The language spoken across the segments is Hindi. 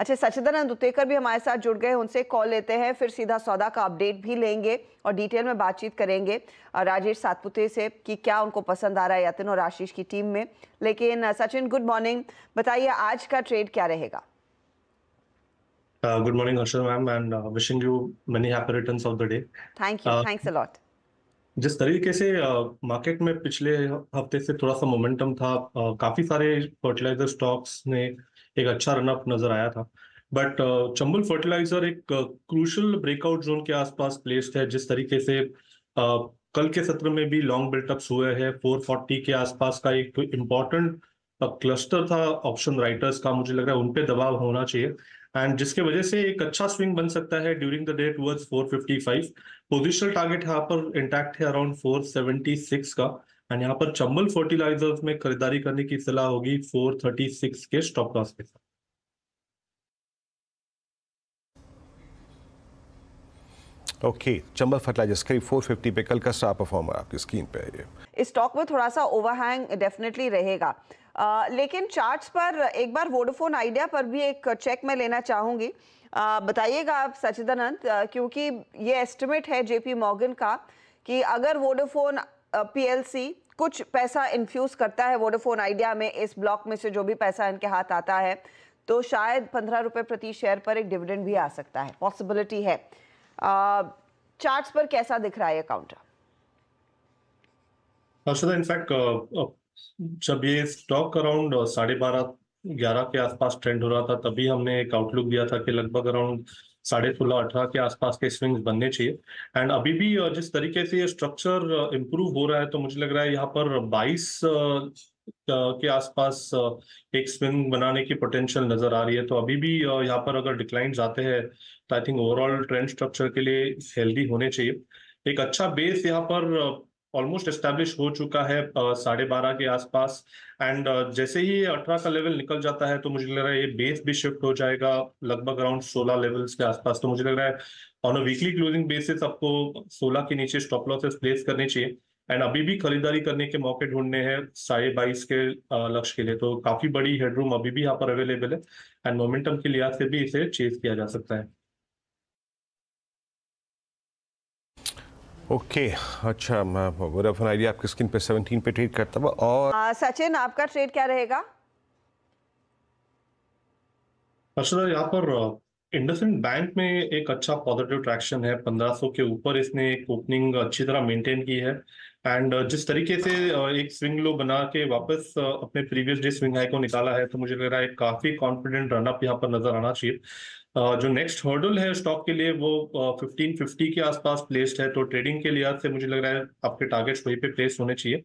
अच्छा, सचिदानंद उत्तेकर भी हमारे साथ जुड़ गए, उनसे कॉल लेते हैं, फिर सीधा सौदा का अपडेट भी लेंगे और डिटेल में बातचीत करेंगे राजेश सातपुते से कि क्या उनको पसंद आ रहा है यतिन और आशीष की टीम में। लेकिन सचिन, गुड मॉर्निंग, बताइए आज का ट्रेड क्या रहेगा? Good morning, Harshad ma'am, and wishing you many happy returns of the day. Thank you, Uh, thanks a lot. जिस तरीके से मार्केट में पिछले हफ्ते से थोड़ा सा मोमेंटम था, काफी सारे फर्टिलाइजर स्टॉक्स ने एक अच्छा रनअप नजर आया था। बट चंबल फर्टिलाइजर एक क्रूशल ब्रेकआउट जोन के आसपास प्लेस्ड है। जिस तरीके से कल के सत्र में भी लॉन्ग बिल्टअप्स हुए हैं, 440 के आसपास का एक इम्पॉर्टेंट क्लस्टर था ऑप्शन राइटर्स का, मुझे लग रहा है उन पे दबाव होना चाहिए, एंड जिसके वजह से एक अच्छा स्विंग बन सकता है during the day towards 455। Positional target यहाँ पर इंटैक्ट है अराउंड 476 का, एंड यहाँ पर चंबल फर्टिलाइजर्स में खरीदारी करने की सलाह होगी 436 के स्टॉप लॉस के साथ। ओके, चंबल फर्टिलाइजर्स करीब 450 पे कल का स्टार परफॉर्मर आपकी स्क्रीन पे है ये। इस स्टॉक में थोड़ा सा ओवरहैंग डेफिनेटली रहेगा, लेकिन चार्ट्स पर एक बार वोडाफोन आइडिया पर भी एक चेक मैं लेना चाहूंगी। बताइएगा आप सचिदानंद, क्योंकि ये एस्टिमेट है जेपी मॉर्गन का कि अगर वोडाफोन पीएलसी कुछ पैसा इन्फ्यूज करता है वोडाफोन आइडिया में, इस ब्लॉक में से जो भी पैसा इनके हाथ आता है, तो शायद 15 रुपए प्रति शेयर पर एक डिविडेंड भी आ सकता है, पॉसिबिलिटी है। चार्ट्स पर कैसा दिख रहा है ये काउंटर? हर्षदा, इनफैक्ट जब ये स्टॉक अराउंड 12:30 11 के आसपास ट्रेंड हो रहा था, तभी हमने एक आउटलुक दिया था कि लगभग अराउंड 16:30 18 के आसपास के स्विंग्स बनने चाहिए। एंड अभी भी जिस तरीके से ये स्ट्रक्चर इम्प्रूव हो रहा है, तो मुझे लग रहा है यहाँ पर 22 के आसपास एक स्विंग बनाने की पोटेंशियल नजर आ रही है। तो अभी भी यहाँ पर अगर डिक्लाइन आते हैं तो I think overall trend structure के लिए हेल्दी होने चाहिए। एक अच्छा बेस यहाँ पर ऑलमोस्ट एस्टेब्लिश हो चुका है 12:30 के आसपास, एंड जैसे ही 18 का लेवल निकल जाता है तो मुझे लग रहा है ये बेस भी शिफ्ट हो जाएगा लगभग अराउंड 16 लेवल्स के आसपास। तो मुझे लग रहा है on a weekly closing basis आपको 16 के नीचे स्टॉप लॉसेस प्लेस करने चाहिए, एंड अभी भी खरीदारी करने के मौके ढूंढने हैं 22.5 के लक्ष्य के लिए। तो काफी बड़ी हेडरूम अभी भी यहाँ पर अवेलेबल है, एंड मोमेंटम के लिहाज से भी इसे चेज किया जा सकता है। ओके, अच्छा, मैं वोडाफोन आइडिया आपकी स्क्रीन पे 17 पे ट्रेड करता हुआ। और सचिन, आपका ट्रेड क्या रहेगा? अर्षदा, यहाँ पर इंडसइंड बैंक में एक अच्छा पॉजिटिव ट्रैक्शन है। 1500 के ऊपर इसने एक ओपनिंग अच्छी तरह मेंटेन की है, एंड जिस तरीके से एक स्विंग लो बना के वापस अपने प्रीवियस डे स्विंग हाई को निकाला है, तो मुझे लग रहा है काफी कॉन्फिडेंट रनअप यहाँ पर नजर आना चाहिए। जो नेक्स्ट हर्डल है स्टॉक के लिए वो 1550 के आसपास प्लेस्ड है, तो ट्रेडिंग के लिहाज से मुझे लग रहा है आपके टारगेट्स वहीं पे प्लेस होने चाहिए,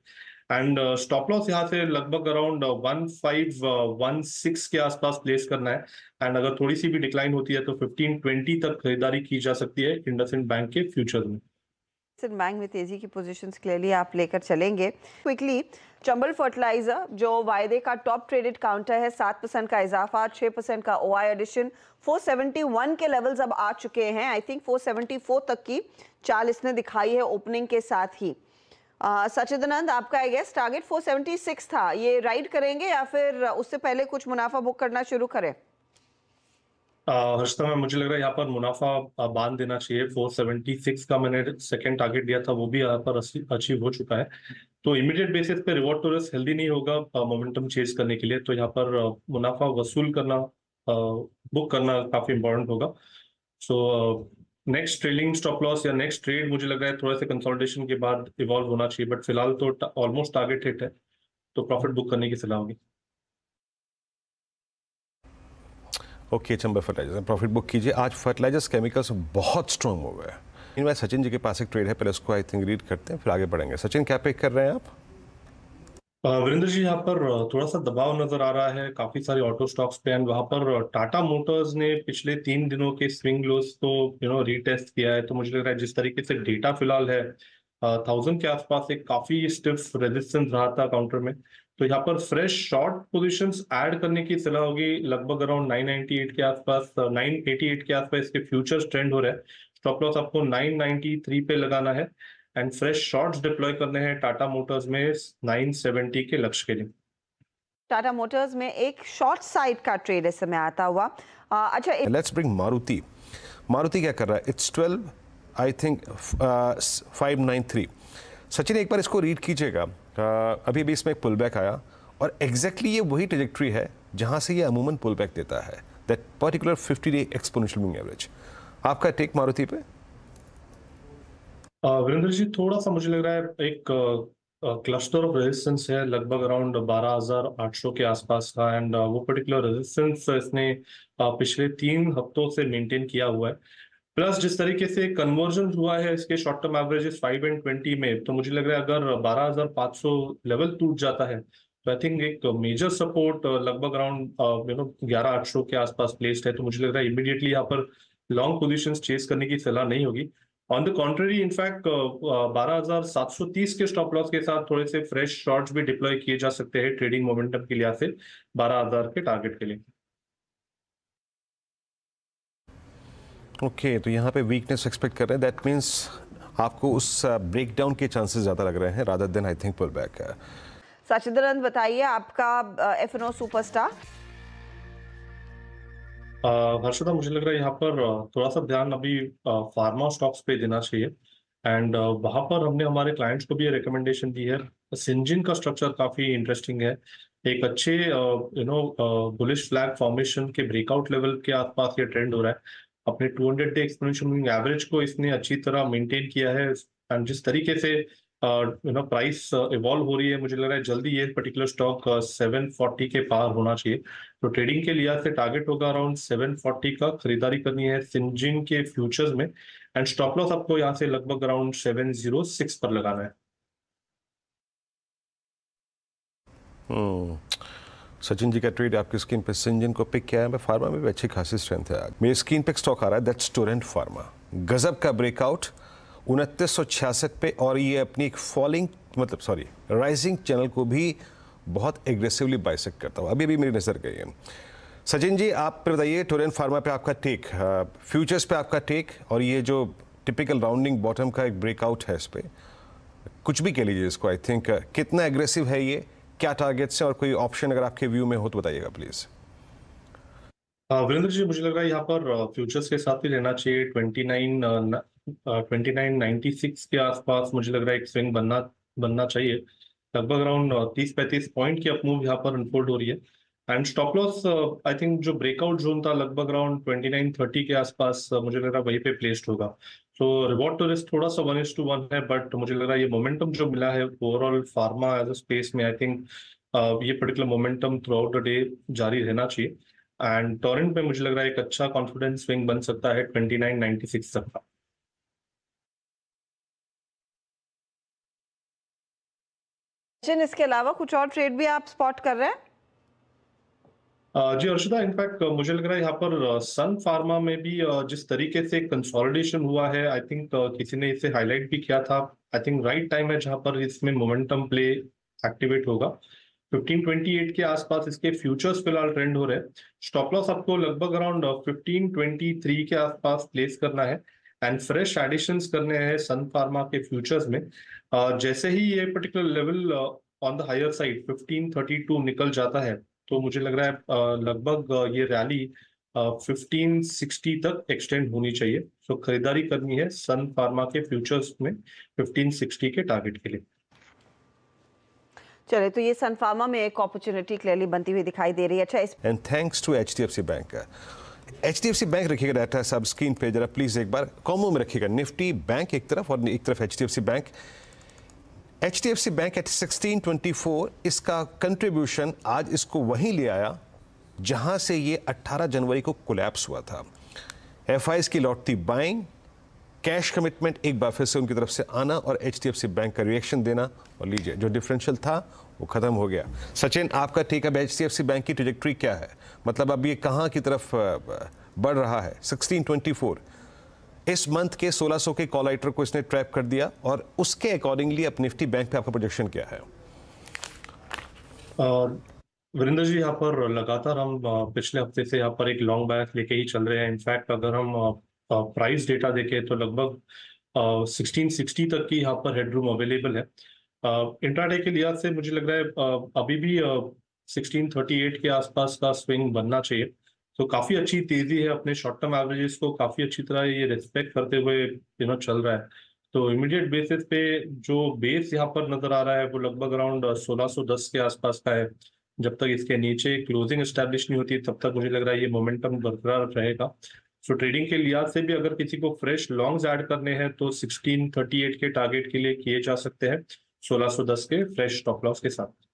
एंड स्टॉप लॉस यहाँ से लगभग अराउंड 1516 के आसपास प्लेस करना है, एंड अगर थोड़ी सी भी डिक्लाइन होती है तो 1520 तक खरीदारी की जा सकती है इंडसइंड बैंक के फ्यूचर में। इंडसइंड बैंक में तेजी की पोजीशंस क्लियरली आप लेकर चलेंगे। क्विकली, चंबल फर्टिलाइजर जो वायदे का टॉप ट्रेडेड काउंटर है, 7% का इजाफा, 6% का ओआई एडिशन, 471 के लेवल्स अब आ चुके हैं। आई थिंक 474 तक की चाल इसने दिखाई है ओपनिंग के साथ ही। सचिदानंद, आपका आई गेस टारगेट 476 था, ये राइड करेंगे या फिर उससे पहले कुछ मुनाफा बुक करना शुरू करें? हर्षदा, मुझे लग रहा है यहाँ पर मुनाफा बांध देना चाहिए। 476 का मैंने सेकंड टारगेट दिया था, वो भी यहाँ पर अचीव हो चुका है। तो इमीडिएट बेसिस पे रिवॉर्ड टू रिस्क हेल्दी नहीं होगा मोमेंटम चेज करने के लिए, तो यहाँ पर मुनाफा वसूल करना, बुक करना काफी इंपॉर्टेंट होगा। So next trailing stop loss या नेक्स्ट ट्रेड मुझे लग रहा है थोड़ा सा कंसोलिडेशन के बाद इवॉल्व होना चाहिए, बट फिलहाल तो ऑलमोस्ट टारगेट हिट है, तो प्रॉफिट बुक करने की सलाह होगी। Okay, Chambal fertilizers profit book कीजिए। आज फर्टिलाइजर्स केमिकल्स बहुत स्ट्रॉन्ग हो गए हैं। इनमें सचिन जी के पास एक ट्रेड है, पहले उसको आई थिंक रीड करते हैं, फिर आगे बढ़ेंगे। सचिन, क्या पिक कर रहे हैं आप? वीरेंद्र जी, यहाँ पर थोड़ा सा दबाव नजर आ रहा है काफी सारे ऑटो स्टॉक्स पे, एंड वहां पर टाटा मोटर्स ने पिछले 3 दिनों के स्विंग लोस को रीटेस्ट किया है। तो मुझे लग रहा है जिस तरीके से डेटा फिलहाल है, 1000 के आसपास एक काफी स्टिफ रेजिस्टेंस रहा था काउंटर में, तो यहाँ पर फ्रेश शॉर्ट पोजीशंस ऐड करने की सलाह होगी लगभग अराउंड 998 के आसपास, 988 के आसपास इसके फ्यूचर्स ट्रेंड हो रहे हैं। स्टॉप लॉस आपको 993 पे लगाना है, एंड फ्रेश शॉर्ट्स डिप्लॉय करने हैं टाटा मोटर्स में 970 के लक्ष्य के लिए। टाटा मोटर्स में एक शॉर्ट साइड का ट्रेड इस समय आता हुआ। अच्छा, लेट्स ब्रिंग मारुति। मारुति क्या कर रहा है? It's 12 I think 593। सचिन एक बार इसको रीड कीजिएगा। अभी भी इसमें एक पुल बैक आया और एग्जैक्टली ये वही ट्रेजेक्ट्री है जहां से ये अमूमन पुल बैक देता है, that particular 50-day exponential moving average. आपका टेक मारुति पे? वीरेंद्र जी, थोड़ा सा मुझे लग रहा है एक क्लस्टर ऑफ रेजिस्टेंस है लगभग अराउंड 12,800 के आसपास का, एंड वो पर्टिकुलर रेजिस्टेंस इसने पिछले 3 हफ्तों से मेंटेन किया हुआ है। प्लस जिस तरीके से कन्वर्जन हुआ है इसके शॉर्ट टर्म एवरेजेस 5 एंड 20 में, तो मुझे लग रहा है अगर 12,500 लेवल टूट जाता है तो आई थिंक एक मेजर सपोर्ट लगभग अराउंड 11,800 के आसपास प्लेस्ड है। तो मुझे लग रहा है इमीडिएटली यहाँ पर लॉन्ग पोजीशंस चेस करने की सलाह नहीं होगी। ऑन द कॉन्ट्ररी, इनफैक्ट 12,730 के स्टॉप लॉस के साथ थोड़े से फ्रेश शॉर्ट्स भी डिप्लॉय किए जा सकते हैं ट्रेडिंग मोमेंटम के लिहाज से 12,000 के टारगेट के लिए। ओके, तो यहाँ पे वीकनेस एक्सपेक्ट कर रहे हैं, दैट मीन्स आपको उस ब्रेकडाउन के चांसेस ज़्यादा लग रहे हैं rather than I think pull back है। सचिदानंद, बताइए आपका F&O सुपरस्टार। हर्षदा, मुझे लग रहा है यहाँ पर थोड़ा सा ध्यान अभी फार्मा स्टॉक्स पे देना चाहिए, एंड वहां पर हमने हमारे क्लाइंट्स को भी ये रिकमेंडेशन दी है। सिंजिन का स्ट्रक्चर काफी इंटरेस्टिंग है, एक अच्छे बुलिश फ्लैग फॉर्मेशन के ब्रेकआउट लेवल के आसपास ये ट्रेंड हो रहा है। अपने 200 डे एक्सपोनेंशियल मूविंग एवरेज को इसने अच्छी तरह मेंटेन किया है, एंड जिस तरीके से प्राइस इवॉल्व हो रही है, मुझे लग रहा है जल्दी ये पर्टिकुलर स्टॉक 740 के पार होना चाहिए। तो ट्रेडिंग के लिहाज से टारगेट होगा अराउंड 740 का, खरीदारी करनी है सिंजिन के फ्यूचर्स में, एंड स्टॉप लॉस आपको यहाँ से लगभग अराउंड 706 पर लगाना है। सचिन जी का ट्रेड आपकी स्क्रीन पे सिंजिन को पिक किया है। फार्मा में भी अच्छी खासी स्ट्रेंथ है आज। मेरी स्क्रीन पे स्टॉक आ रहा है, दैट्स टोरेंट फार्मा। गजब का ब्रेकआउट 2966 पे, और ये अपनी एक राइजिंग चैनल को भी बहुत एग्रेसिवली बाइसेक्ट करता हुआ अभी मेरी नजर गई है। सचिन जी, आप बताइए टोरेंट फार्मा पे आपका टेक, फ्यूचर्स पे आपका टेक, और ये जो टिपिकल राउंडिंग बॉटम का एक ब्रेकआउट है, इस पे कुछ भी कह लीजिए इसको। आई थिंक कितना एग्रेसिव है ये, क्या टारगेट्स है, और कोई ऑप्शन अगर आपके व्यू में हो तो बताइएगा प्लीज। वीरेंद्र जी, मुझे लग रहा है यहाँ पर फ्यूचर्स के साथ ही रहना चाहिए। 2996 के आसपास मुझे लग रहा है एक स्विंग बनना चाहिए। लगभग अराउंड 30-35 पॉइंट की अपमूव यहाँ पर अनफोल्ड हो रही है, and stop loss I think जो ब्रेकआउट जोन था लगभग अराउंड 2930 के आसपास मुझे लग रहा है वहीं पे प्लेस्ड होगा। तो रिवॉर्ड टू रिस्क थोड़ा सा 1:1 है, बट मुझे लग रहा है ये मोमेंटम जो मिला है overall pharma as a space में, आई थिंक ये particular momentum throughout the day जारी रहना चाहिए, एंड टोरेंट पे मुझे लग रहा है एक अच्छा कॉन्फिडेंस स्विंग बन सकता है 2996 तक का। इसके अलावा कुछ और ट्रेड भी आप स्पॉट कर रहे हैं? जी हर्षदा, इनफैक्ट मुझे लग रहा है यहाँ पर सन फार्मा में भी जिस तरीके से कंसोलिडेशन हुआ है, आई थिंक किसी ने इसे हाईलाइट भी किया था। आई थिंक राइट टाइम है जहां पर इसमें मोमेंटम प्ले एक्टिवेट होगा। 1528 के आसपास इसके फ्यूचर्स फिलहाल ट्रेंड हो रहे हैं। स्टॉप लॉस आपको लगभग अराउंड 1523 के आसपास प्लेस करना है, एंड फ्रेश एडिशंस करने हैं सन फार्मा के फ्यूचर्स में। जैसे ही ये particular level on the higher side 1532 निकल जाता है, तो मुझे लग रहा है लगभग ये रैली 1560 तक एक्सटेंड होनी चाहिए। तो खरीदारी करनी है सन फार्मा के फ्यूचर्स में 1560 के टारगेट के लिए। चले, तो ये सन फार्मा में एक अपॉर्चुनिटी क्लियरली बनती हुई दिखाई दे रही है। अच्छा, and thanks to HDFC bank. HDFC bank रखिएगा डाटा सब स्क्रीन पे जरा प्लीज, एक बार कॉम्बो में रखिएगा। निफ्टी बैंक एक तरफ और एक तरफ HDFC bank. HDFC bank at 1624, इसका कंट्रीब्यूशन आज इसको वहीं ले आया जहां से ये 18 जनवरी को कोलैप्स हुआ था। FIs की लौटती बाइंग, कैश कमिटमेंट एक बार फिर से उनकी तरफ से आना, और HDFC बैंक का रिएक्शन देना, और लीजिए जो डिफरेंशियल था वो खत्म हो गया। सचिन, आपका टेक अब HDFC बैंक की ट्रैजेक्टरी क्या है? मतलब अब ये कहाँ की तरफ बढ़ रहा है? 1624 इस मंथ के 1600 के कॉल राइटर को इसने ट्रैप कर दिया, और उसके अकॉर्डिंगली अब निफ्टी बैंक पे आपका प्रोजेक्शन क्या है? वीरेंद्र जी, यहाँ पर लगातार हम पिछले हफ्ते से यहाँ पर एक लॉन्ग बायस लेके ही चल रहे हैं। इनफैक्ट अगर हम प्राइस डेटा देखें तो लगभग 1660 तक की यहाँ पर हेडरूम अवेलेबल है। इंट्राडे के लिहाज से मुझे लग रहा है अभी भी 1638 के आसपास का स्विंग बनना चाहिए। तो काफी अच्छी तेजी है, अपने शॉर्ट टर्म एवरेजेस को काफी अच्छी तरह ये रिस्पेक्ट करते हुए चल रहा है। तो इमीडिएट बेसिस पे जो बेस यहाँ पर नजर आ रहा है वो लगभग अराउंड 1610 के आसपास का है। जब तक इसके नीचे क्लोजिंग एस्टैब्लिश नहीं होती तब तक मुझे लग रहा है ये मोमेंटम बरकरार रहेगा। सो ट्रेडिंग के लिहाज से भी अगर किसी को फ्रेश लॉन्ग्स ऐड करने हैं तो 1638 के टारगेट के लिए किए जा सकते हैं 1610 के फ्रेश स्टॉप लॉस के साथ।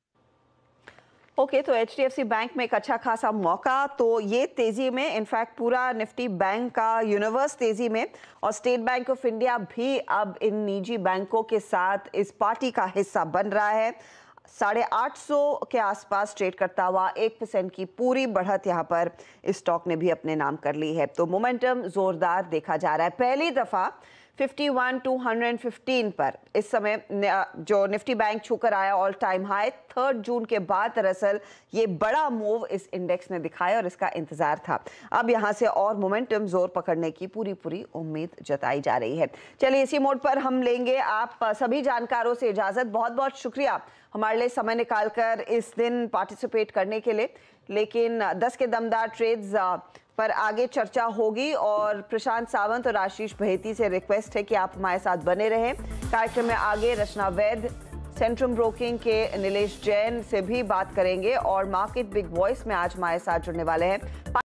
ओके, तो HDFC बैंक में एक अच्छा खासा मौका, तो ये तेजी में इनफैक्ट पूरा निफ्टी बैंक का यूनिवर्स तेजी में, और स्टेट बैंक ऑफ इंडिया भी अब इन निजी बैंकों के साथ इस पार्टी का हिस्सा बन रहा है। 850 के आसपास ट्रेड करता हुआ 1% की पूरी बढ़त यहाँ पर इस स्टॉक ने भी अपने नाम कर ली है। तो मोमेंटम जोरदार देखा जा रहा है। पहली दफा 51,215 पर इस समय जो निफ्टी बैंक छूकर आया ऑल टाइम हाई 3 जून के बाद, दरअसल ये बड़ा मूव इस इंडेक्स ने दिखाया और इसका इंतजार था। अब यहां से और मोमेंटम जोर पकड़ने की पूरी उम्मीद जताई जा रही है। चलिए इसी मोड पर हम लेंगे आप सभी जानकारों से इजाजत। बहुत बहुत शुक्रिया हमारे लिए समय निकालकर इस दिन पार्टिसिपेट करने के लिए। लेकिन 10 के दमदार ट्रेड्स पर आगे चर्चा होगी, और प्रशांत सावंत और आशीष बहेती से रिक्वेस्ट है कि आप हमारे साथ बने रहें। कार्यक्रम में आगे रचना वैद, सेंट्रम ब्रोकिंग के नीलेश जैन से भी बात करेंगे, और मार्केट बिग वॉइस में आज हमारे साथ जुड़ने वाले हैं